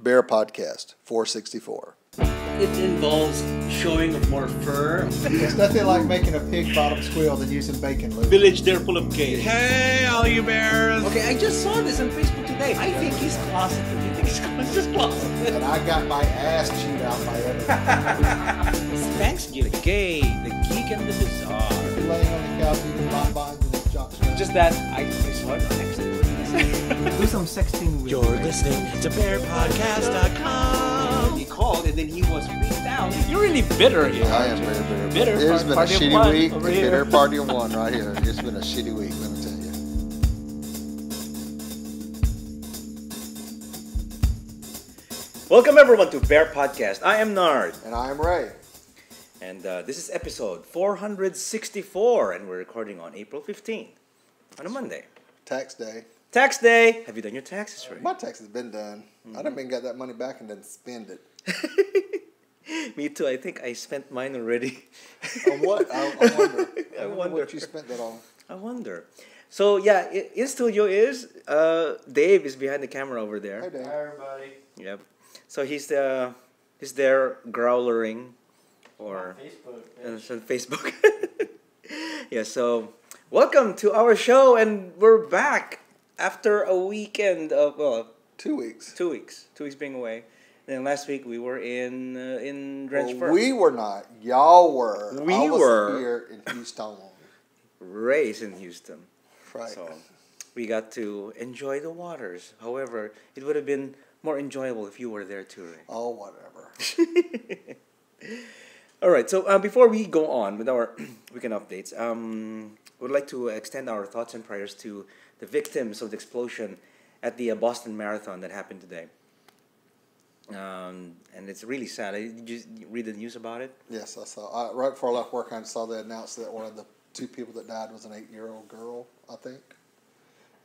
BearPodcast 464. It involves showing of more fur. It's nothing like making a pig bottom squeal than using bacon lube. Village there full of gays. Hey, all you bears! Okay, I just saw this on Facebook today. I think he's closeted. You think he's just closeted? And I got my ass chewed out by everyone. Thanks, you. The gay, the geek, and the bizarre. You're laying on the couch eating bonbons and his junk strap. Just that, I saw it next to Do some sexting with You're listening to BearPodcast.com. He called and then he was freaked out. You're really bitter here. I am very bitter. Bitter. It's been a Party of shitty one week. over The here. bitter party of one right here. It's been a shitty week, let me tell you. Welcome everyone to Bear Podcast. I am Nard. And I am Ray. And this is episode 464 and we're recording on April 15th on a Monday. Tax day. Tax day. Have you done your taxes, Ray? My tax has been done. I done been got that money back and then spend it. Me too. I think I spent mine already. On what? I wonder. I wonder what you spent that on. I wonder. So yeah, in studio is Dave is behind the camera over there. Hey, Dave. Hi, everybody. Yep. So he's there growlering or Facebook. on Facebook. Yeah. So welcome to our show, and we're back after a weekend of 2 weeks. 2 weeks. 2 weeks being away. Then last week we were in Drench Fur. We were not. Y'all were. We I was were. here in Houston. Ray's in Houston. Right. So we got to enjoy the waters. However, it would have been more enjoyable if you were there too, Ray. Oh, whatever. All right. So before we go on with our weekend updates, we'd like to extend our thoughts and prayers to the victims of the explosion at the Boston Marathon that happened today. And it's really sad. Did you read the news about it? Yes, I saw. Right before I left work, I saw they announced that one of the two people that died was an 8-year-old girl, I think.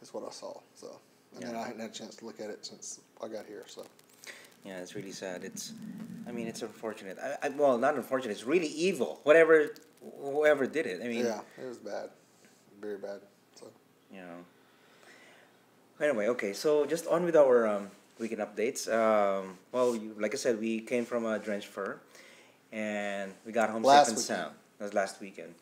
Is what I saw. So, and then I hadn't had a chance to look at it since I got here. So, Yeah, it's really sad. It's unfortunate. Well, not unfortunate. It's really evil. Whoever did it. I mean, yeah, it was bad, very bad. So, you know. Anyway, okay. So just on with our weekend updates. Like I said, we came from Drench Fur, and we got home safe and sound. That was last weekend.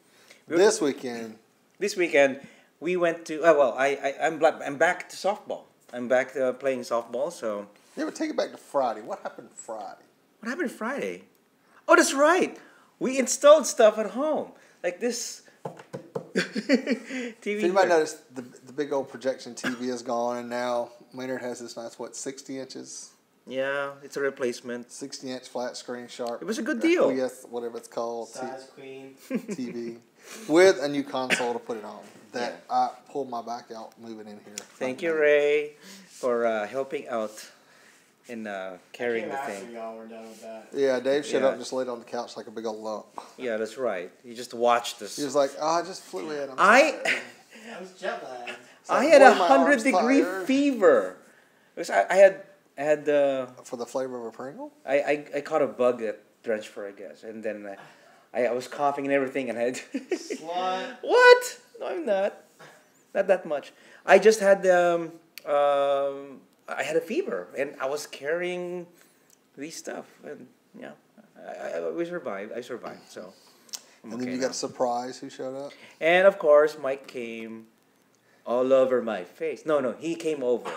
this weekend, This weekend, we went to. I'm back to softball. I'm back to playing softball. So yeah, but take it back to Friday. What happened Friday? what happened Friday? Oh, that's right. We installed stuff at home, like this TV. So you might notice the big old projection TV is gone, and now Maynard has this nice 60 inches. Yeah, it's a replacement. 60-inch flat screen sharp. It was a good deal. Oh yes, whatever it's called. Size queen. TV with a new console to put it on. That I pulled my back out moving in here. Thank you, Ray, for helping out in carrying the After thing. y'all were done with that. Yeah, Dave shut Yeah. up and just laid on the couch like a big old lump. Yeah, that's right. You just watched this. He was like, "Oh, I just flew in." I'm I sorry." I was jet lagged. It's like, I had "Boy, a my arm's 100-degree tired." fever. Because I had For the flavor of a Pringle? I caught a bug at Drench Fur, I guess, and then I was coughing and everything, and I had Slut. What? No, I'm not. Not that much. I just had I had a fever, and I was carrying these stuff, and yeah, we survived. I survived, so. I'm And then okay you now. got a surprise who showed up? And of course, Mike came all over my face. No, he came over.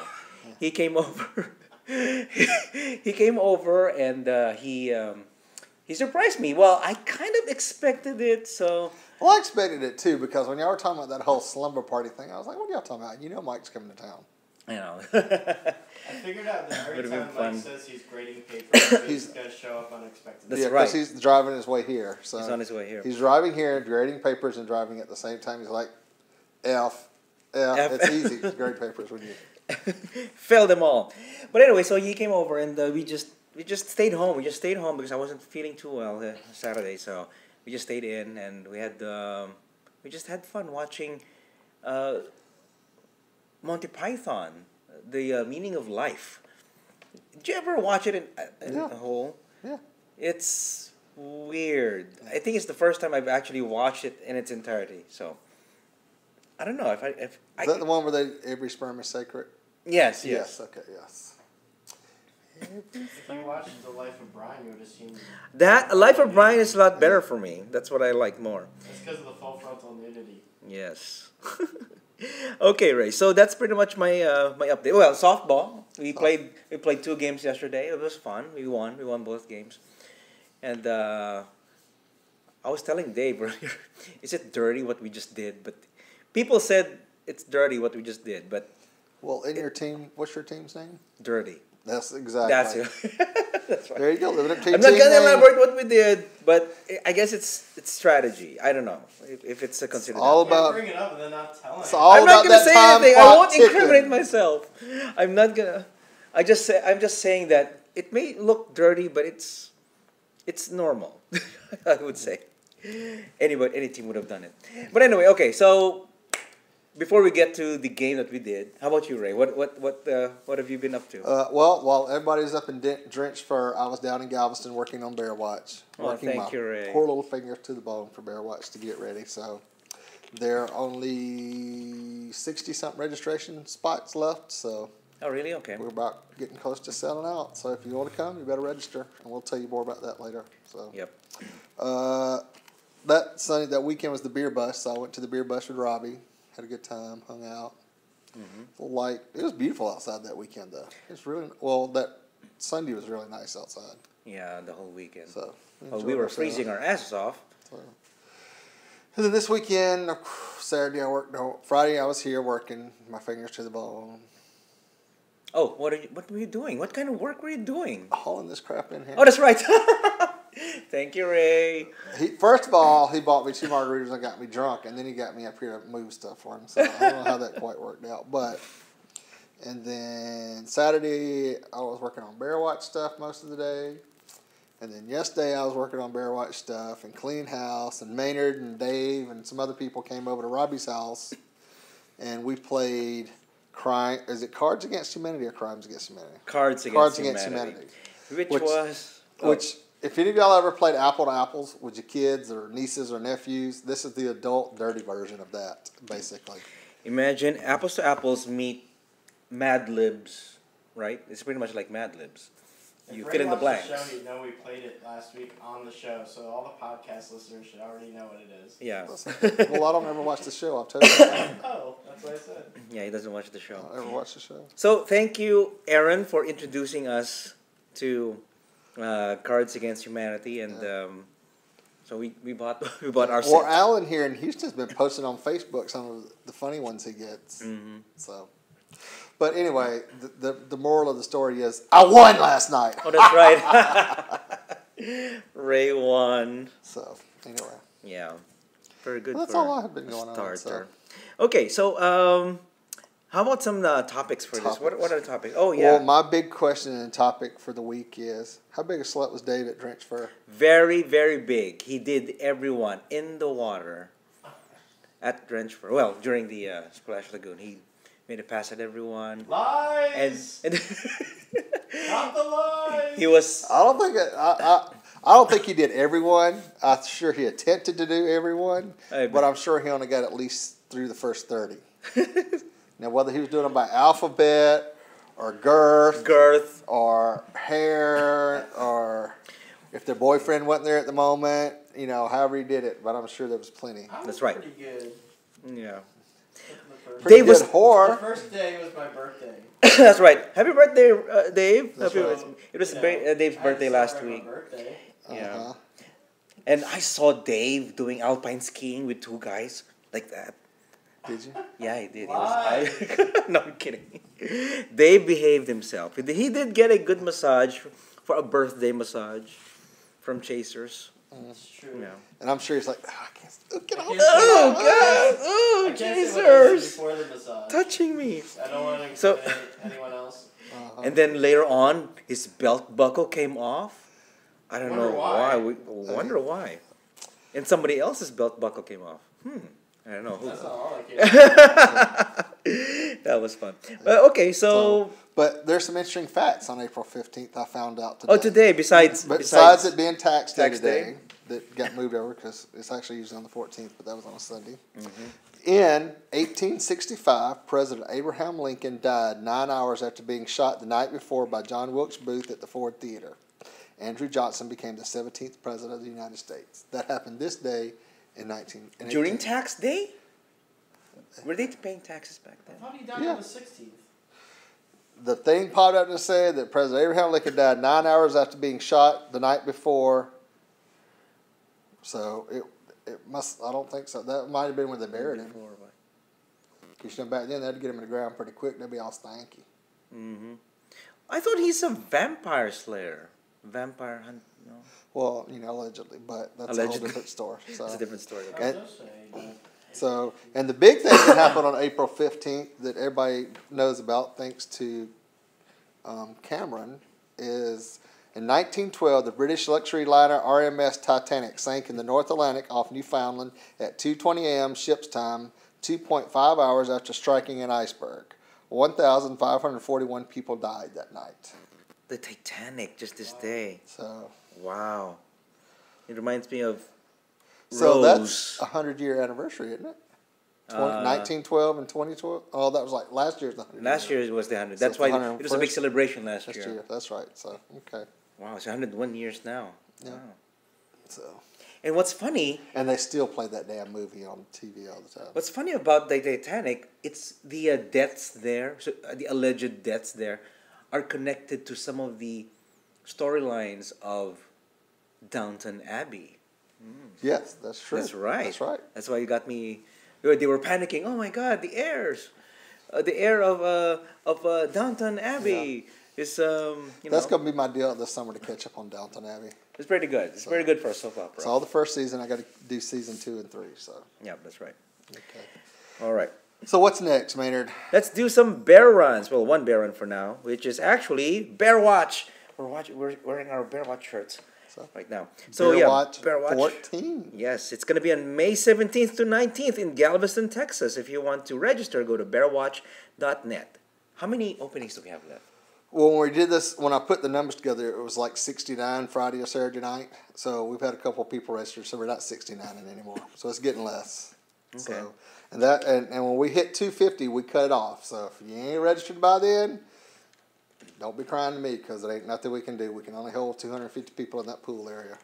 He came over. He came over, and he surprised me. Well, I kind of expected it, so. Well, I expected it too, because when y'all were talking about that whole slumber party thing, I was like, what are y'all talking about? You know Mike's coming to town. You know. I figured out that every Would've been time fun. Mike says he's grading papers, he's He's- going to show up unexpectedly. That's Yeah, right. because he's driving his way here. So He's on his way here. He's driving here, grading papers, and driving at the same time. He's like, F. It's easy to grade papers when you... Failed them all. But anyway, so he came over, and we just stayed home. We just stayed home because I wasn't feeling too well Saturday, so we just stayed in, and we just had fun watching Monty Python, The Meaning of Life. Did you ever watch it in Yeah. a whole? Yeah. It's weird. I think it's the first time I've actually watched it in its entirety. So I don't know if I Is that the one where every sperm is sacred? yes. Okay, yes. If you watched The Life of Brian, you would assume That Life of Brian is a lot better for me. That's what I like more. it's because of the full frontal nudity. Yes. Okay, Ray. So that's pretty much my my update. Well, softball. We played 2 games yesterday. It was fun. We won. We won both games. And I was telling Dave earlier, is it dirty what we just did? But people said it's dirty what we just did. But Well, in your team, what's your team's name? dirty. That's exactly. That's it. That's right. There you go. Living up to your I'm not team gonna name. elaborate what we did, but I guess it's strategy. I don't know if it's a considered. all You can't about. bring it up and then not tell It's it. all I'm not about gonna that say time anything. I clock won't ticking. incriminate myself. I'm not gonna. I'm just saying that it may look dirty, but it's normal. I would say. Any team would have done it. But anyway, okay. So before we get to the game that we did, how about you, Ray? What have you been up to? Well, while everybody's up in Drenched Fur, I was down in Galveston working on Bear Watch. Oh, Working thank my you, Ray. poor little fingers to the bone for Bear Watch to get ready. So there are only 60-something registration spots left. So Oh, really? Okay. we're about getting close to selling out. So if you want to come, you better register, and we'll tell you more about that later. So Yep. that weekend was the beer bus. So I went to the beer bus with Robbie. Had a good time, hung out. Like it was beautiful outside that weekend, though. It's really that Sunday was really nice outside. Yeah, the whole weekend. So Well, we were freezing our asses off. And then this weekend, Saturday I worked. No, Friday I was here working, my fingers to the bone, Oh, what were you doing? What kind of work were you doing? hauling this crap in here. Oh, that's right. Thank you, Ray. First of all, he bought me 2 margaritas and got me drunk, and then he got me up here to move stuff for him. So I don't know how that quite worked out, and then Saturday I was working on Bear Watch stuff most of the day, and then yesterday I was working on Bear Watch stuff and clean house, and Maynard and Dave and some other people came over to Robbie's house, and we played Is it Cards Against Humanity or Crimes Against Humanity? Cards Against Humanity. Which was... Which, if any of y'all ever played Apple to Apples with your kids or nieces or nephews, this is the adult dirty version of that, basically. Imagine Apples to Apples meet Mad Libs, right? It's pretty much like Mad Libs. You If fill Ray in the watched blanks. The show, you know we played it last week on the show, so all the podcast listeners should already know what it is. Yeah. Well, I don't ever watch the show. I'll tell you that. Oh, that's what I said. Yeah, he doesn't watch the I show. don't ever watch the show. So, thank you, Aaron, for introducing us to Cards Against Humanity, and so we bought our Well, set. Alan here in Houston's been posting on Facebook some of the funny ones he gets. Mm-hmm. So, but anyway, the moral of the story is I won last night. Oh, that's right. Ray won. So anyway, Yeah, very good. well, that's for all I have been going on. starter. So. Okay, so how about some topics for this? What are the topics? Oh yeah, Well, my big question and topic for the week is how big a slut was Dave at Drenched Fur? very very big. He did everyone in the water at Drenched Fur. Well, during the Splash Lagoon, he made a pass at everyone. Lies! And Not the lies! he was I don't think he did everyone. I'm sure he attempted to do everyone, but I'm sure he only got at least through the first 30. Now, whether he was doing them by alphabet or girth or hair or if their boyfriend wasn't there at the moment, however he did it, but I'm sure there was plenty. I was That's right. Pretty good. yeah. Pretty Dave good was- The whore. first day was my birthday. That's right. Happy birthday, Dave. That's Happy- right. It was You know, Dave's I birthday last celebrate week. my birthday. Yeah. Uh-huh. And I saw Dave doing alpine skiing with 2 guys like that. Did you? Yeah, he did. He Why? was, no, I'm kidding. Dave behaved himself. He did get a good massage for a birthday massage from Chasers. It's true. Yeah. And I'm sure he's like, I can't get I off. can't say Oh, what- God. I Oh, can't say what I did Chasers. before the massage. Touching me. I don't want to So- incriminate anyone else. Uh-huh. And then later on, his belt buckle came off. I don't Wonder know why. why. We wonder why. And somebody else's belt buckle came off. I don't know who. That's not all I care. That was fun. Okay, so But there's some interesting facts on April 15th I found out today. today besides Besides it being tax day Tax day? today, that got moved over because it's actually usually on the 14th, but that was on a Sunday. Mm-hmm. In 1865, President Abraham Lincoln died 9 hours after being shot the night before by John Wilkes Booth at the Ford Theater. Andrew Johnson became the 17th President of the United States. That happened this day in 1918. During tax day? Were they paying taxes back then? I thought he died on the 16th. The thing popped up to say that President Abraham Lincoln died 9 hours after being shot the night before. So it must, I don't think so. That might have been when they buried him. Because back then they had to get him in the ground pretty quick. They'd be all stanky. Mm-hmm. I thought he's a vampire slayer. Vampire hunt, no? Well, allegedly, but that's a whole different story. So. That's a different story. Okay. So, and the big thing that happened on April 15th that everybody knows about, thanks to Cameron, is in 1912, the British luxury liner RMS Titanic sank in the North Atlantic off Newfoundland at 2:20 a.m. ship's time, 2.5 hours after striking an iceberg. 1,541 people died that night. The Titanic, just this day. So. Wow. It reminds me of So Rose. that's a 100-year anniversary, isn't it? 1912 and 2012. Oh, that was like last year's the 100. Last year was the 100. So That's why the it was a big celebration last year. year. That's right. So okay. Wow, it's 101 years now. Yeah. Wow. So. And what's funny? And they still play that damn movie on TV all the time. What's funny about the Titanic? It's the deaths there, so, the alleged deaths there, are connected to some of the storylines of Downton Abbey. Yes, that's true. That's right. That's right. That's why you got me. They were panicking. Oh my God, the heirs, the heir of Downton Abbey is That's gonna be my deal this summer to catch up on Downton Abbey. It's pretty good. It's very good for a soap opera. So all the first season, I got to do season 2 and 3. So. Yeah, that's right. Okay. All right. So what's next, Maynard? Let's do some bear runs. Well, one bear run for now, which is actually Bear Watch. We're wearing our Bear Watch shirts right now. So Bear Watch Bear Watch 14. Yes, it's going to be on May 17th to 19th in Galveston, Texas. If you want to register, go to bearwatch.net. How many openings do we have left? Well, when we did this, when I put the numbers together, it was like 69 Friday or Saturday night. So we've had a couple of people register, so we're not 69 anymore. So it's getting less. Okay. So, and when we hit 250, we cut it off. So if you ain't registered by then, don't be crying to me because there ain't nothing we can do. We can only hold 250 people in that pool area.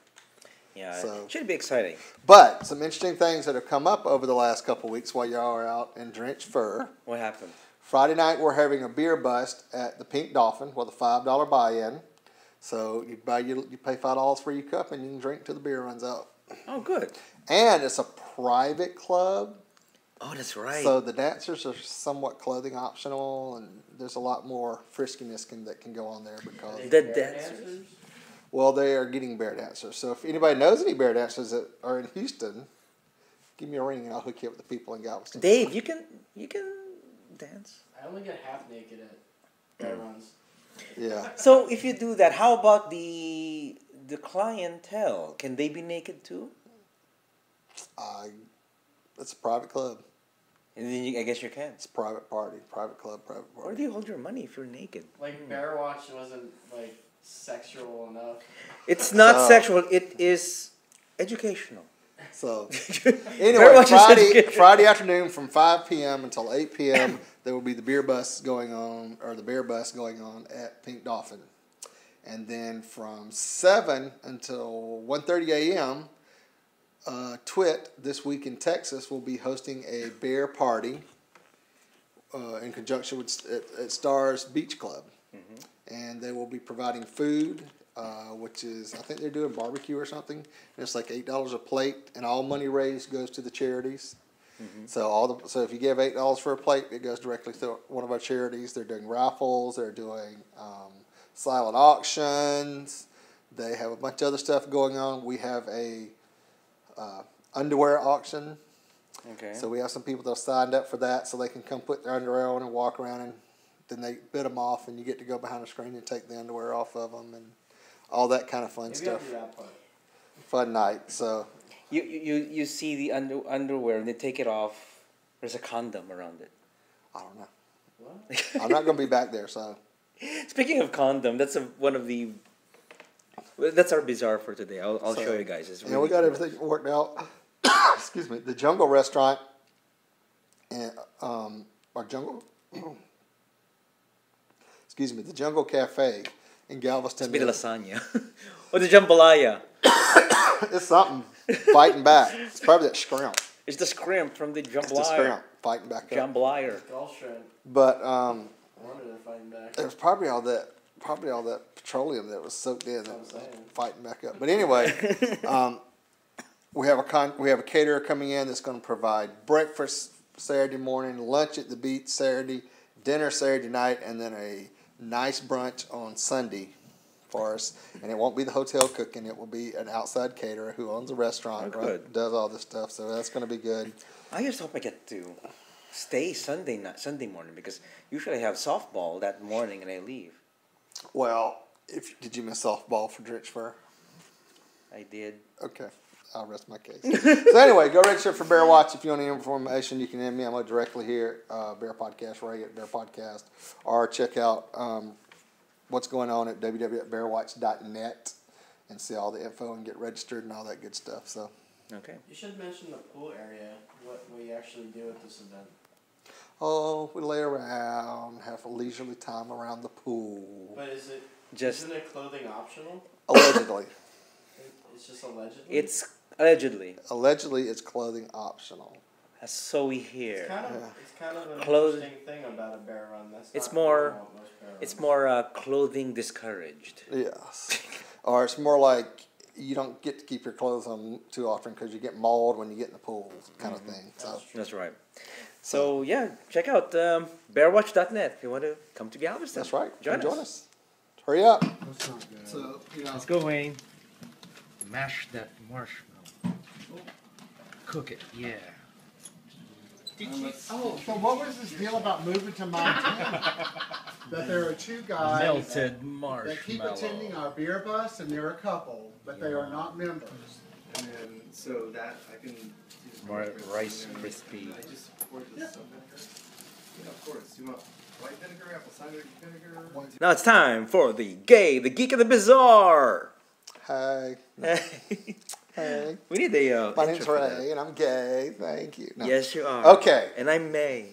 Yeah, so, it should be exciting. But some interesting things that have come up over the last couple of weeks while y'all are out in drenched fur. What happened? Friday night, we're having a beer bust at the Pink Dolphin with a $5 buy-in. So you pay $5 for your cup and you can drink till the beer runs out. Oh, good. And it's a private club. Oh, that's right. So the dancers are somewhat clothing optional, and there's a lot more friskiness that can go on there because the dancers. Well, they are getting bear dancers. So if anybody knows any bear dancers that are in Houston, give me a ring and I'll hook you up with the people in Galveston. Dave, you can dance. I only get half naked at bear runs. Yeah. So if you do that, how about the clientele? Can they be naked too? It's a private club. And then I guess you can. It's a private party, private club, private party. Where do you hold your money if you're naked? Like Bear Watch wasn't like sexual enough. It's not sexual. It is educational. So anyway, Friday afternoon from 5 p.m. until 8 p.m. there will be the beer bus going on, or the bear bus going on at Pink Dolphin, and then from 7 until 1:30 a.m. Twit this week in Texas will be hosting a bear party in conjunction with at Stars Beach Club, and they will be providing food. Which is, I think they're doing barbecue or something. And it's like $8 a plate, and all money raised goes to the charities. So so if you give $8 for a plate, it goes directly to one of our charities. They're doing raffles. They're doing silent auctions. They have a bunch of other stuff going on. We have a underwear auction. Okay. So we have some people that have signed up for that, so they can come put their underwear on and walk around, and then they bid them off, and you get to go behind the screen and take the underwear off of them, and all that kind of fun stuff. Maybe I'll do that part. Fun night. So You see the underwear and they take it off. There's a condom around it. I don't know. What? I'm not going to be back there. So Speaking of condom, that's one of the Well, that's our bizarre for today. I'll So, show you guys. It's we really got cool. everything worked out. Excuse me. The Jungle Restaurant and or Jungle. Excuse me. The Jungle Cafe in Galveston. It's the lasagna. Or the jambalaya. It's something fighting back. It's probably that shrimp. It's the scrimp from the It's the jambalaya. shrimp fighting back up. Jambalaya. Gulf shrimp. But I wonder they're fighting back. it was probably all that petroleum that was soaked in that I'm was saying. fighting back up. But anyway, we have a caterer coming in that's going to provide breakfast Saturday morning, lunch at the beach Saturday, dinner Saturday night, and then a nice brunch on Sunday for us. And it won't be the hotel cooking; it will be an outside caterer who owns a restaurant, Oh, right, good. does all this stuff. So that's going to be good. I just hope I get to stay Sunday morning because usually I have softball that morning and I leave. Well, did you miss softball for Drench Fur? I did. Okay, I'll rest my case. So anyway, go register for Bear Watch. If you want any information, you can email me. I'm directly here, Bear Podcast, Ray at Bear Podcast, or check out what's going on at www.bearwatch.net and see all the info and get registered and all that good stuff. So Okay. You should mention the pool area, what we actually do at this event. we lay around, have a leisurely time around the pool. But isn't it clothing optional? Allegedly. It's just allegedly? It's allegedly. Allegedly, it's clothing optional. So we hear. It's kind of an Clothing- interesting thing about a bear run. That's It's not more- normal at most bear It's runs. more clothing discouraged. Yes. Or it's more like you don't get to keep your clothes on too often because you get mauled when you get in the pool, kind of thing. So That's right. So yeah, check out bearwatch.net if you want to come to Galveston. that's right. Join Join us. us. Hurry up. That's not good. So, Let's go, Wayne. Mash that marshmallow. Cook it, yeah. So what was this deal about moving to Montana? That there are two guys Melted that keep marshmallow. attending our beer bus, and they're a couple, but they are not members. And then, so that I can. do the Rice and then crispy. I just poured this stuff in. Yeah, of course. You want white vinegar, apple cider vinegar? Now it's time for the gay, the geek, and the bizarre. Hey. Hey. We need a. My intro name's for that. Ray, and I'm gay. Thank you. No. Yes, you are. Okay. And I'm May.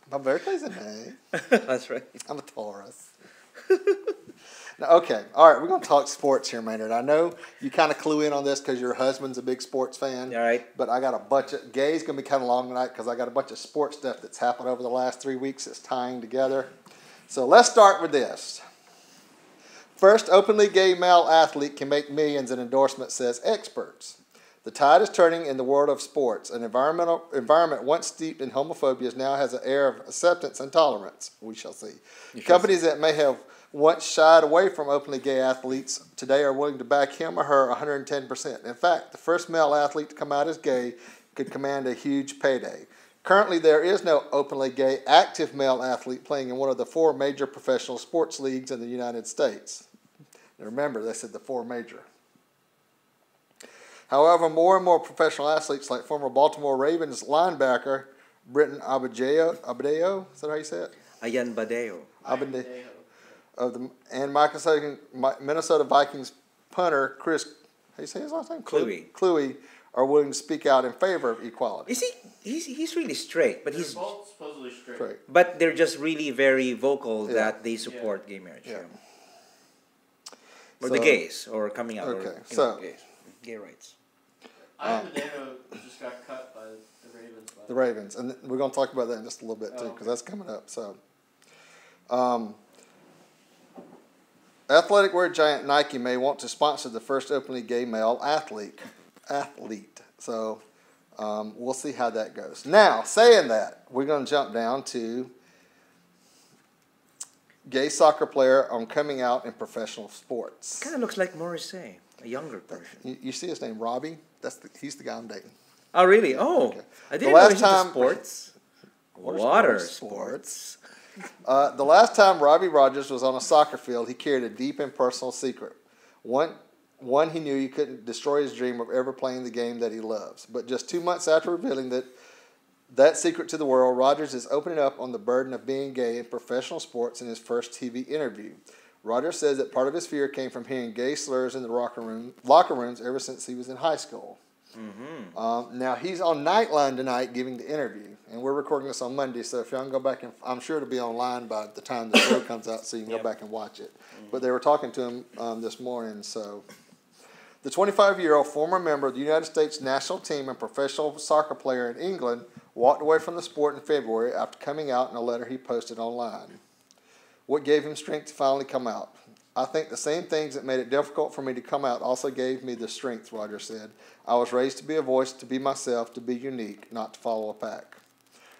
My birthday's in May. That's right. I'm a Taurus. Now, okay. All right. We're going to talk sports here, Maynard. I know you kind of clue in on this because your husband's a big sports fan. All right. But I got a bunch of gay's going to be kind of long tonight because I got a bunch of sports stuff that's happened over the last 3 weeks that's tying together. So let's start with this. First openly gay male athlete can make millions, an endorsement says experts. The tide is turning in the world of sports. An environment once steeped in homophobia now has an air of acceptance and tolerance. We shall see. Companies that may have once shied away from openly gay athletes today are willing to back him or her 110%. In fact, the first male athlete to come out as gay could command a huge payday. Currently, there is no openly gay active male athlete playing in one of the 4 major professional sports leagues in the United States. And remember, they said the 4 major. However, more and more professional athletes, like former Baltimore Ravens linebacker Britton Abadeo, is that how you say it? Ayan Badeo. Abadeo. And Minnesota Vikings punter Chris, how do you say his last name? Kluwe are willing to speak out in favor of equality. Is he? He's really straight, but They're he's. both supposedly straight. Right. But they're just really very vocal Yeah. that they support gay marriage. Yeah. Or So- the gays, or coming out. Okay, Or, so- gays. Gay rights. Idaho just got cut by the Ravens. The Ravens. And we're going to talk about that in just a little bit, too, Oh, because that's coming up. So, athletic wear giant Nike may want to sponsor the first openly gay male athlete. So, we'll see how that goes. Now, saying that, we're going to jump down to gay soccer player on coming out in professional sports. Kind of looks like Morrissey, a younger person. You see his name, Robbie? He's the guy I'm dating. Oh, really? Oh, Okay. I The didn't know last he's into time- sports. Water sports. The last time Robbie Rogers was on a soccer field, he carried a deep and personal secret. One he knew he couldn't destroy his dream of ever playing the game that he loves. But just 2 months after revealing that secret to the world, Rogers is opening up on the burden of being gay in professional sports in his first TV interview. Rogers says that part of his fear came from hearing gay slurs in the locker rooms ever since he was in high school. Mm-hmm. Now, he's on Nightline tonight giving the interview, and we're recording this on Monday, so if y'all can go back, and I'm sure it'll be online by the time the show comes out, so you can go back and watch it. Mm-hmm. But they were talking to him this morning, so... The 25-year-old former member of the United States national team and professional soccer player in England walked away from the sport in February after coming out in a letter he posted online. What gave him strength to finally come out? I think the same things that made it difficult for me to come out also gave me the strength, Rogers said. I was raised to be a voice, to be myself, to be unique, not to follow a pack.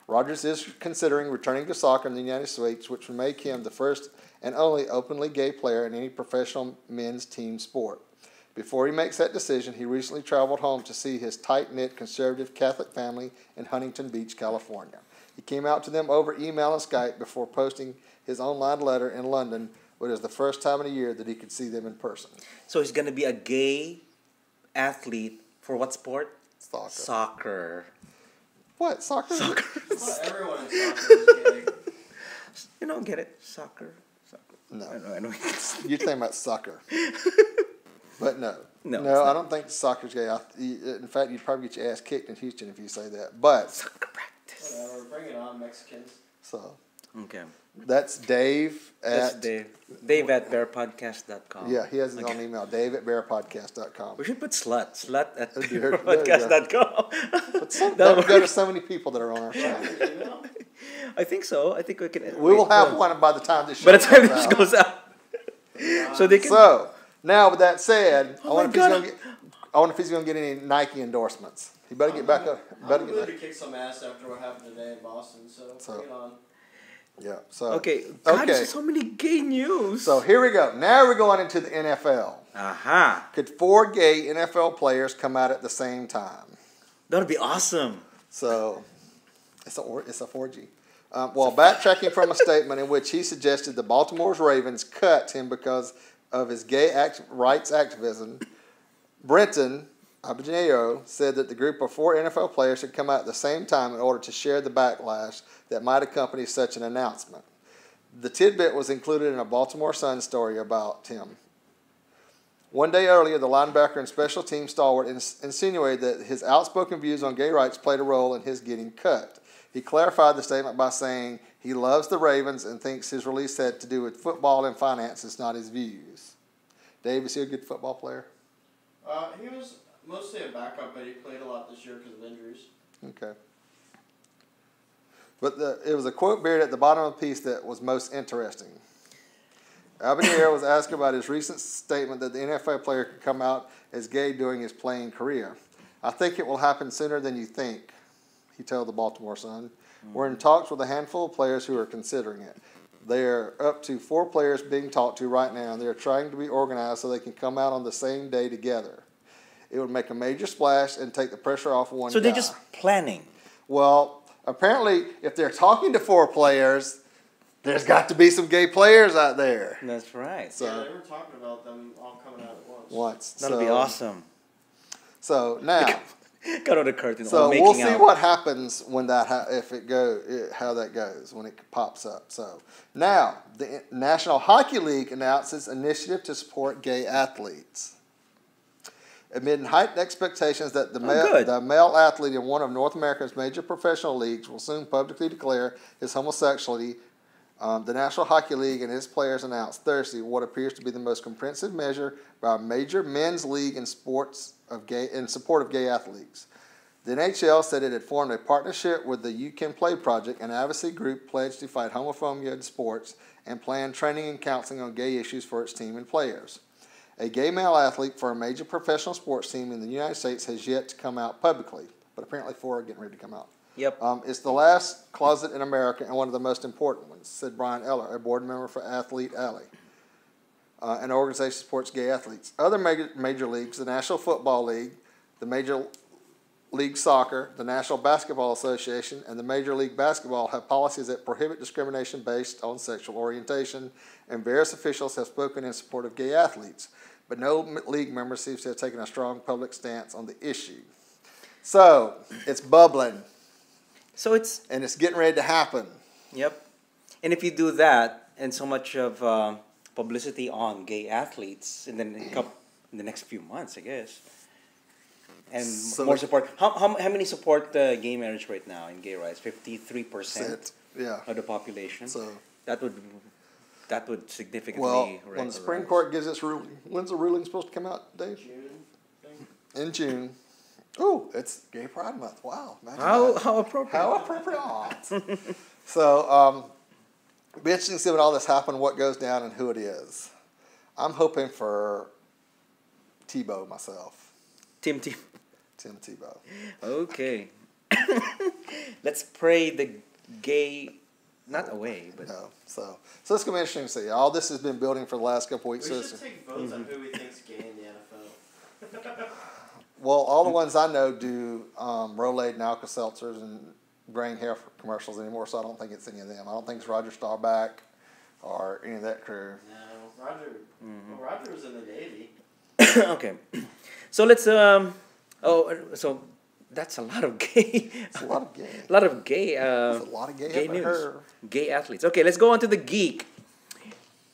Rogers is considering returning to soccer in the United States, which would make him the first and only openly gay player in any professional men's team sport. Before he makes that decision, he recently traveled home to see his tight-knit conservative Catholic family in Huntington Beach, California. He came out to them over email and Skype before posting his online letter in London, but it was the first time in a year that he could see them in person. So he's going to be a gay athlete for what sport? Soccer. Soccer. What? Soccer? Soccer. Not everyone in soccer is gay. You don't get it? Soccer. No. I know. You're talking about soccer. But no, I don't think soccer's gay. In fact, you'd probably get your ass kicked in Houston if you say that. But soccer practice. Whatever, bring it on, Mexicans. So okay, that's Dave at Dave at BearPodcast.com. Yeah, he has his own email, Dave at BearPodcast.com. We should put slut at There BearPodcast.com. But that would go to so many people that are on our show. I think so. I think we can. We will have one by the time this show. By the time this goes out, so they can. So. Now, with that said, I wonder if he's going to get any Nike endorsements. He better get back up. I'm going to kick some ass after what happened today in Boston, so bring it on. Yeah. So okay. God, there's so many gay news. So here we go. Now we're going into the NFL. Aha. Could 4 gay NFL players come out at the same time? That'd be awesome. So it's a Fourgy. Backtracking from a statement in which he suggested the Baltimore's Ravens cut him because of his gay rights activism, Brenton Abagnale said that the group of 4 NFL players should come out at the same time in order to share the backlash that might accompany such an announcement. The tidbit was included in a Baltimore Sun story about him. One day earlier, the linebacker and special team stalwart insinuated that his outspoken views on gay rights played a role in his getting cut. He clarified the statement by saying he loves the Ravens and thinks his release had to do with football and finances, not his views. Dave, is he a good football player? He was mostly a backup, but he played a lot this year because of injuries. Okay. But it was a quote buried at the bottom of the piece that was most interesting. Abagnale was asked about his recent statement that the NFL player could come out as gay during his playing career. I think it will happen sooner than you think, he told the Baltimore Sun. We're in talks with a handful of players who are considering it. They're up to 4 players being talked to right now, and they're trying to be organized so they can come out on the same day together. It would make a major splash and take the pressure off one guy. So they're just planning. Well, apparently, if they're talking to 4 players, there's got to be some gay players out there. That's right. So, yeah, they were talking about them all coming out at once. That'll be awesome. So now, cut on the curtain. So we'll see what happens when that how that goes when it pops up. So now the National Hockey League announces initiative to support gay athletes. Amid heightened expectations that the male athlete in one of North America's major professional leagues will soon publicly declare his homosexuality, the National Hockey League and its players announced Thursday what appears to be the most comprehensive measure by a major men's league in support of gay athletes. The NHL said it had formed a partnership with the You Can Play Project, an advocacy group pledged to fight homophobia in sports and planned training and counseling on gay issues for its team and players. A gay male athlete for a major professional sports team in the United States has yet to come out publicly, but apparently 4 are getting ready to come out. Yep. It's the last closet in America and one of the most important ones, said Brian Eller, a board member for Athlete Alley, an organization that supports gay athletes. Other major leagues, the National Football League, the Major League Soccer, the National Basketball Association, and the Major League Basketball have policies that prohibit discrimination based on sexual orientation, and various officials have spoken in support of gay athletes. But no league member seems to have taken a strong public stance on the issue. So, it's bubbling. And it's getting ready to happen. Yep. And if you do that, and so much of publicity on gay athletes in the next few months, I guess. And So more support. How many support gay marriage right now in gay rights? 53% Yeah. of the population. So, That would significantly. well, when the rise. Supreme Court gives its ruling, when's the ruling supposed to come out, Dave? June thing. In June. Oh, it's Gay Pride Month. Wow. imagine How that. appropriate. How appropriate. So, it'll be interesting to see when all this happens, what goes down, and who it is. I'm hoping for Tebow myself. Tim. Tim Tebow. Okay. Let's pray the gay, not away, but No. So it's going to be interesting to see. All this has been building for the last couple We weeks. should take votes on who we think's gay in the NFL. Well, all the ones I know do Rolaids and Alka-Seltzers and graying hair commercials anymore, so I don't think it's any of them. I don't think it's Roger Staubach or any of that crew. No, Roger. Well, Roger was in the Navy. okay. So let's so that's a lot of gay. It's a lot of gay. A lot of gay. There's a lot of gay, gay up in news. her. Gay athletes. Okay, let's go on to the geek.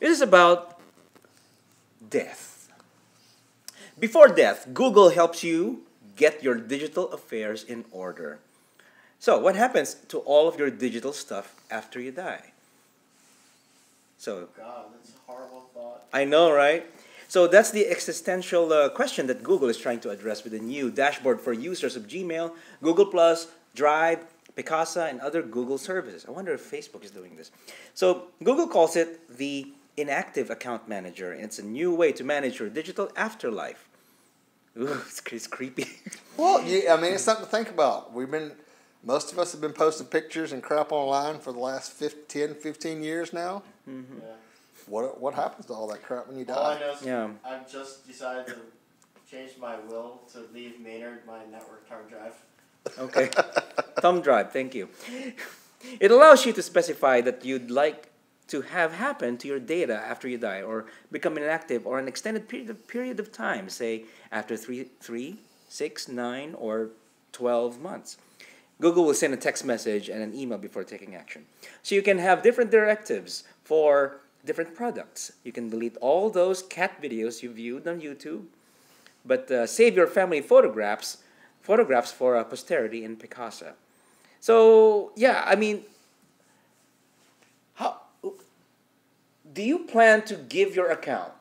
This is about death. Before death, Google helps you get your digital affairs in order. So, what happens to all of your digital stuff after you die? So, God, that's a horrible thought. I know, right? So that's the existential question that Google is trying to address with a new dashboard for users of Gmail, Google+, Drive, Picasa, and other Google services. I wonder if Facebook is doing this. So Google calls it the Inactive Account Manager, and it's a new way to manage your digital afterlife. Ooh, it's creepy. Well, yeah, I mean, it's something to think about. Most of us have been posting pictures and crap online for the last 10, 15 years now. Mm-hmm. Yeah. What happens to all that crap when you All I die? know is Yeah. I've just decided to change my will to leave Maynard my networked hard drive. Okay. Thumb drive, thank you. It allows you to specify that you'd like to have happen to your data after you die or become inactive or an extended period of time, say after 3, 6, 9, or 12 months. Google will send a text message and an email before taking action. So you can have different directives for different products. You can delete all those cat videos you viewed on YouTube, but save your family photographs for posterity in Picasa. So yeah, I mean, how do you plan to give your account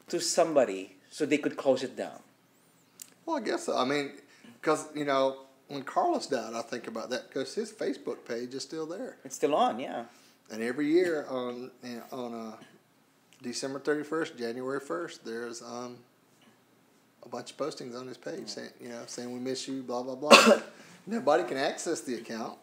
to somebody so they could close it down? Well, I guess so. I mean, because, when Carlos died, I think about that because his Facebook page is still there. It's still on, yeah. And every year on December 31st, January 1st, there's a bunch of postings on his page saying we miss you, blah, blah, blah. Nobody can access the account.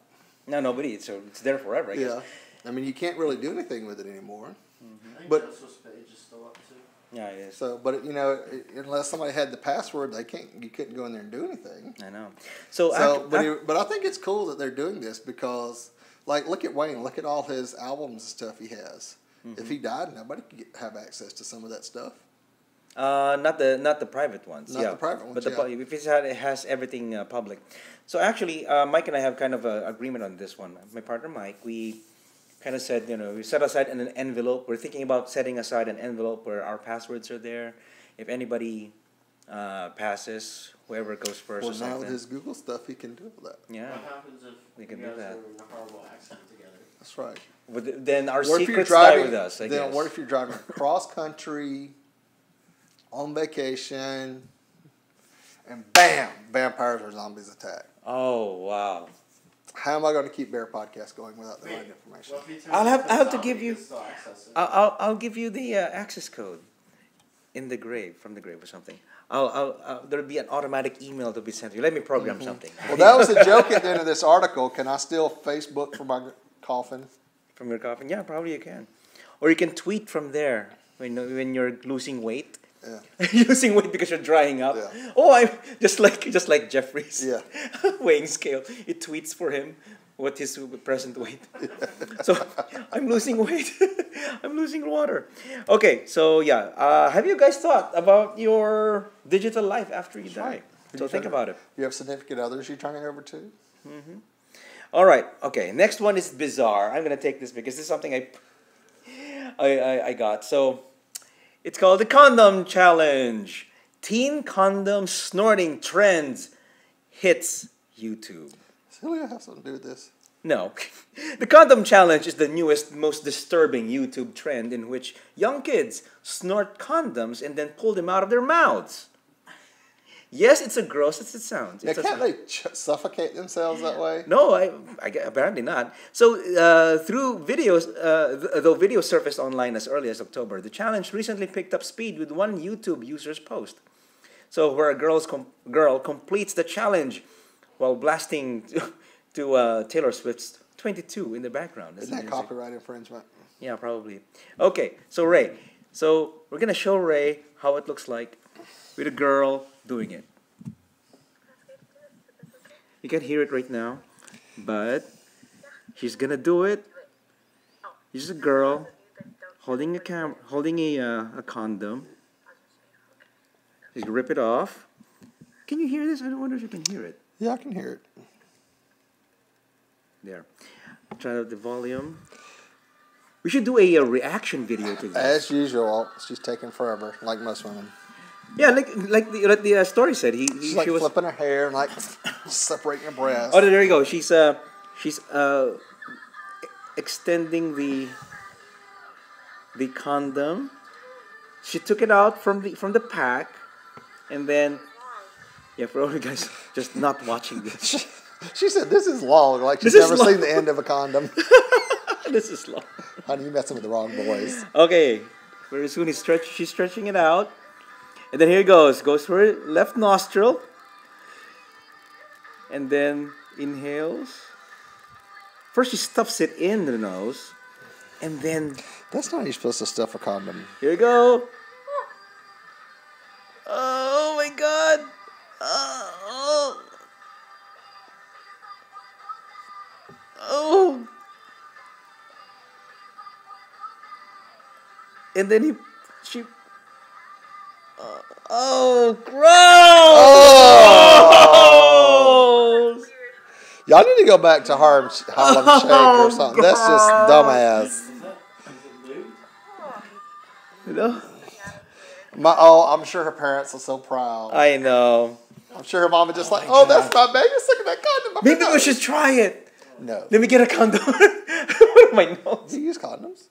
No, nobody. So it's there forever, I guess. Yeah. I mean, you can't really do anything with it anymore. I think But- Joseph's page is still up too. Yeah, it is. So, but unless somebody had the password, you couldn't go in there and do anything. I know. So, But I think it's cool that they're doing this because, like, look at Wayne. Look at all his albums and stuff he has. Mm-hmm. If he died, nobody could have access to some of that stuff. not the private ones. Not yeah. the private ones, But yeah. if it has everything public. So actually, Mike and I have kind of an agreement on this one. My partner Mike, we kind of said, we set aside an envelope. We're thinking about setting aside an envelope where our passwords are there. If anybody passes, whoever goes first Well, or now something. with his Google stuff, he can do all that. Yeah. What happens if We you can do guys that. are in a horrible accident together? That's right. But then our What if you're secrets die driving? with us, I Then guess. what if you're driving cross country, on vacation, and bam, vampires or zombies attack? Oh, wow. How am I going to keep BearPodcast going without the Wait, right information? What if he turns I'll have- into a I have to zombie, give you you- can still access it? I'll give you the access code from the grave or something. There'll be an automatic email to be sent to you. Let me program something. Well, that was a joke at the end of this article. Can I still Facebook from my coffin? From your coffin? Yeah, probably you can. Or you can tweet from there when you're losing weight. Yeah. Losing weight because you're drying up. Yeah. Oh, I'm just like Jeffrey's Yeah. weighing scale. It tweets for him what his present weight. So I'm losing weight. I'm losing water. Okay, so yeah. Have you guys thought about your digital life after you die? So think about it. You have significant others you're turning over to? All right. Okay. Next one is bizarre. I'm gonna take this because this is something I got. So It's called the Condom Challenge. Teen condom snorting trends hits YouTube. Celia has something to do with this. No. The Condom Challenge is the newest, most disturbing YouTube trend in which young kids snort condoms and then pull them out of their mouths. Yes, it's as gross as it sounds. Yeah, can't they suffocate themselves that way? No, apparently not. So, through videos, though video surfaced online as early as October, the challenge recently picked up speed with one YouTube user's post. So, where a girl completes the challenge while blasting to Taylor Swift's 22 in the background. Isn't that copyright infringement? Yeah, probably. Okay, so Ray. So, we're going to show Ray how it looks like with a girl doing it. You can hear it right now, but she's gonna do it. She's a girl holding a condom. She's gonna rip it off. Can you hear this? I don't wonder if you can hear it. Yeah, I can hear it. There. Turn up the volume. We should do a reaction video to this. As usual, she's taking forever, like most women. Yeah, like the story said, She's like flipping her hair and like separating her breasts. Oh, there you go. She's extending the condom. She took it out from the pack, and then for all you guys just not watching this. She said, "This is long. Like she's never seen the end of a condom." This is long. Honey, you messing with the wrong boys. Okay, very soon she's stretching it out. And then here it goes. Goes for her left nostril. And then inhales. First she stuffs it in the nose. And then... That's not how you're supposed to stuff a condom. Here we go. Oh my God. Oh. And then she... Oh, gross! Y'all need to go back to Harlem Shake or something. That's just dumbass. You know? I'm sure her parents are so proud. I know. I'm sure her mom was just like, "Oh, that's my baby. Look at that condom." Maybe we should try it. No. Let me get a condom. What am I nose? Do you use condoms?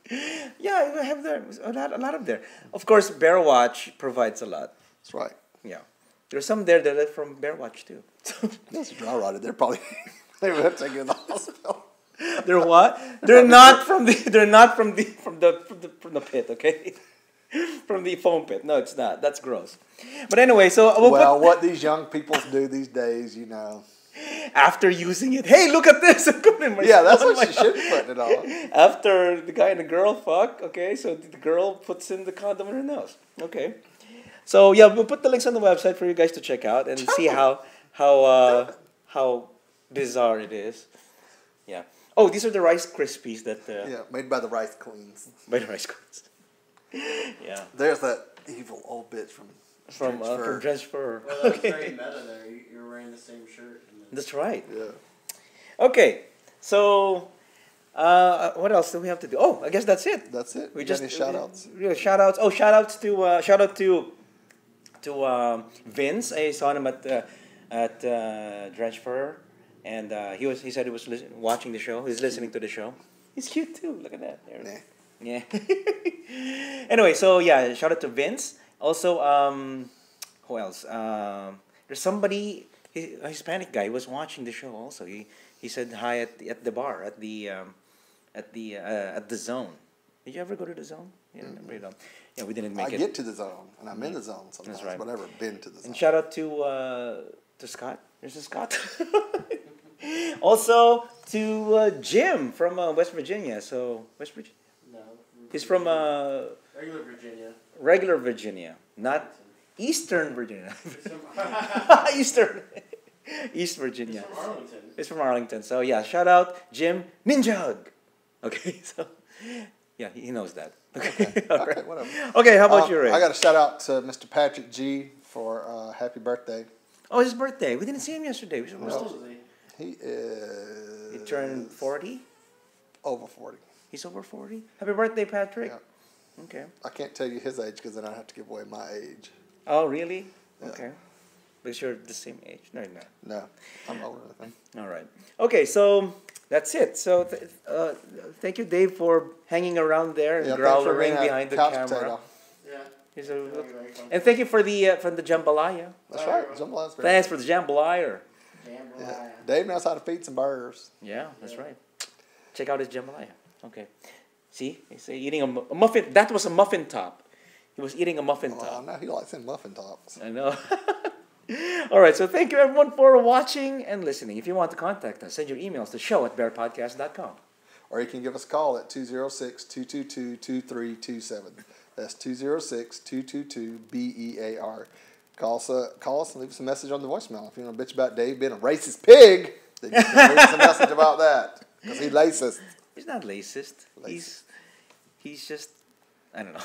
Yeah, I have there a lot of there. Of course, Bear Watch provides a lot. That's right. Yeah, there's some there that are from Bear Watch too. That's dry rotted. They're probably they would have taken you to the hospital. They're what? They're not from the. They're not from the pit. Okay, from the foam pit. No, it's not. That's gross. But anyway, so what these young people do these days, you know. After using it, hey, look at this! Yeah, that's what she should be putting it on. After the guy and the girl fuck, okay, so the girl puts in the condom in her nose. Okay. So yeah, we'll put the links on the website for you guys to check out and see how bizarre it is. Yeah. Oh, these are the Rice Krispies that. Made by the Rice Queens. By the Rice Queens. Yeah. There's that evil old bitch from Drench Fur. Well, that's very meta there. You're wearing the same shirt. That's right. Yeah. Okay, so what else do we have to do? Oh, I guess that's it. That's it. We just just shout outs. Shout outs. Oh, shout out to Vince. I saw him at Drench Fur, and he said he was watching the show. He's listening to the show. He's cute too. Look at that. Nah. Yeah. Anyway, so yeah, shout out to Vince. Also, who else? There's somebody. A Hispanic guy was watching the show. Also, he said hi at the bar at the Zone. Did you ever go to the Zone? Yeah, yeah, we didn't make it. I get to the Zone, and I'm in the Zone sometimes. That's right. But I've never been to the Zone. And shout out to Scott. There's a Scott. Also to Jim from West Virginia. So West Virginia. No. He's from Regular Virginia. regular Virginia, not Eastern Virginia. East Virginia. It's from Arlington. It's from Arlington. So yeah, shout out Jim Ninjug. Okay, so yeah, he knows that. Okay, Okay, whatever. Okay, how about you, Ray? I got a shout out to Mr. Patrick G for happy birthday. Oh, his birthday. We didn't see him yesterday. How old is he? He is. He turned 40. Over 40. He's over 40. Happy birthday, Patrick. Yeah. Okay. I can't tell you his age because then I'd have to give away my age. Oh, really? Yeah. Okay. Because you're the same age. No, you're not. No, I'm older than him. All right. Okay, so that's it. So thank you, Dave, for hanging around there and Yeah, thanks for growling being a behind the couch camera. potato. Yeah. He's Very, very comfortable. and thank you for the jambalaya. That's Oh, right. you're Jambalay's very Thanks good. for the jambalaya. Jambalaya. Yeah. Dave knows how to feed some burgers. Yeah, that's Yeah. right. Check out his jambalaya. Okay. See, he's eating a muffin. That was a muffin top. He was eating a muffin Well, I top. know he likes them muffin tops. I know. All right, so thank you everyone for watching and listening. If you want to contact us, send your emails to show@bearpodcast.com. Or you can give us a call at 206-222-2327. That's 206-222-BEAR. Call us and leave us a message on the voicemail. If you want to bitch about Dave being a racist pig, then you can leave us a message about that. Because he's racist. He's not racist. Racist. He's just, I don't know.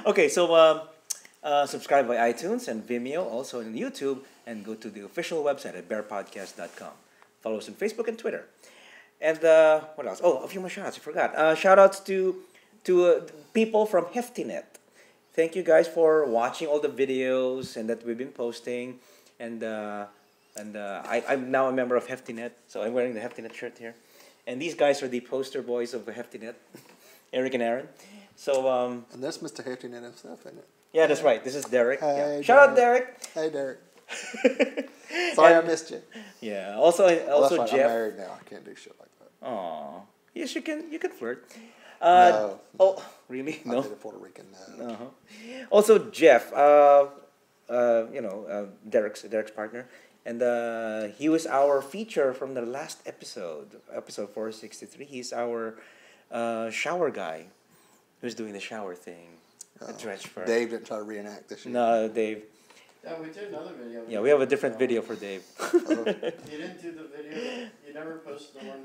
Okay, so subscribe by iTunes and Vimeo, also on YouTube, and go to the official website at bearpodcast.com. Follow us on Facebook and Twitter. And what else? Oh, a few more shout-outs. I forgot. Shout-outs to people from HeftyNet. Thank you guys for watching all the videos and that we've been posting. And I'm now a member of HeftyNet, so I'm wearing the HeftyNet shirt here. And these guys are the poster boys of the HeftyNet, Eric and Aaron. So And that's Mr. Heftynet himself, isn't it? yeah, that's right. This is Derek. Hey, Yeah. Shout out, Derek. Hey, Derek. Sorry I missed you. Yeah. Also, Well, that's right. I'm Jeff. married now. I can't do shit like that. Aw. Yes, you can. You can flirt. No. Oh, really? I No. did a Puerto Rican. No. Uh-huh. Also, Jeff. Derek's partner, and he was our feature from the last episode 463. He's our shower guy, who's doing the shower thing. The dredge for Dave didn't try to reenact this year. No, Dave. Yeah, we did another video. Yeah, we have a different video for Dave. You didn't do the video. You never posted the one.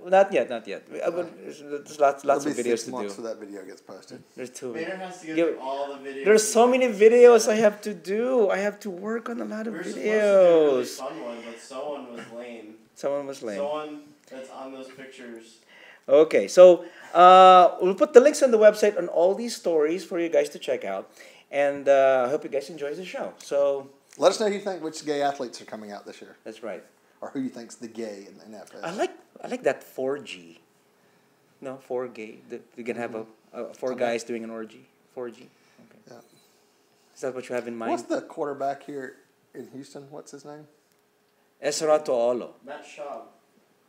We did. Not yet. There's lots It'll of be videos 6 to months do. before that video gets posted. There's two. Maynard has to go Yeah, through all the videos. There's so many videos I have to do. I have to work on a lot of We were supposed to do a really videos. fun one, but someone was lame. Someone was lame. Someone that's on those pictures. Okay, so we'll put the links on the website on all these stories for you guys to check out. And I hope you guys enjoy the show. So Let us know who you think which gay athletes are coming out this year, that's right. or who you think's the gay in the NFL. I like that 4G. No, 4 gay. You can have four guys doing an orgy. 4G. Okay. Yeah. Is that what you have in mind? What's the quarterback here in Houston? What's his name? Esra To'olo. Matt Schaub.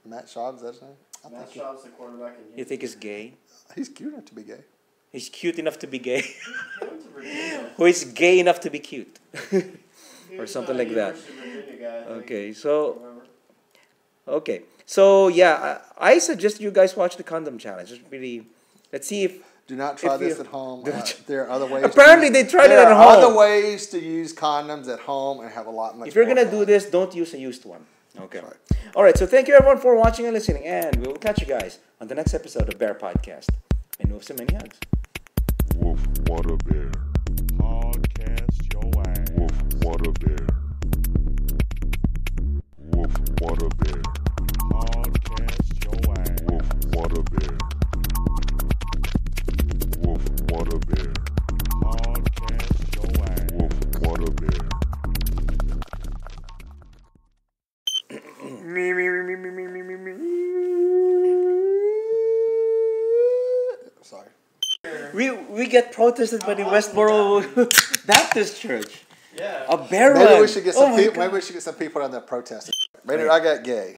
Matt Schaub, is that his name? Matt Schaub's the quarterback in Houston. You think he's gay? He's cute enough to be gay. He's cute enough to be gay. He went to Virginia. Who is gay enough to be cute? He Or was something a like that. University of Virginia guy, I think. Okay, I so remember. okay, so yeah, I suggest you guys watch the condom challenge. It's really, let's see if. Do not try If this you- at home. Don't- There are other ways. Apparently they tried it there at are home. other ways to use condoms at home and have a lot much. If you're more gonna fun. do this, don't use a used one. Okay. That's right. All right. So thank you everyone for watching and listening, and we will catch you guys on the next episode of Bear Podcast. And with so many hugs. Woof, what a bear. Podcast your ass. Woof, what a bear. Woof, what a bear. Podcast your ass. Woof, what a bear. Woof, what a bear. Podcast your ass. Woof, what a bear. Sorry. We get protested by the Westboro Baptist Church. Yeah. A bear Maybe run. we should get Oh some my people. God. Maybe we should get some people down there protesting. Maynard, I got gay.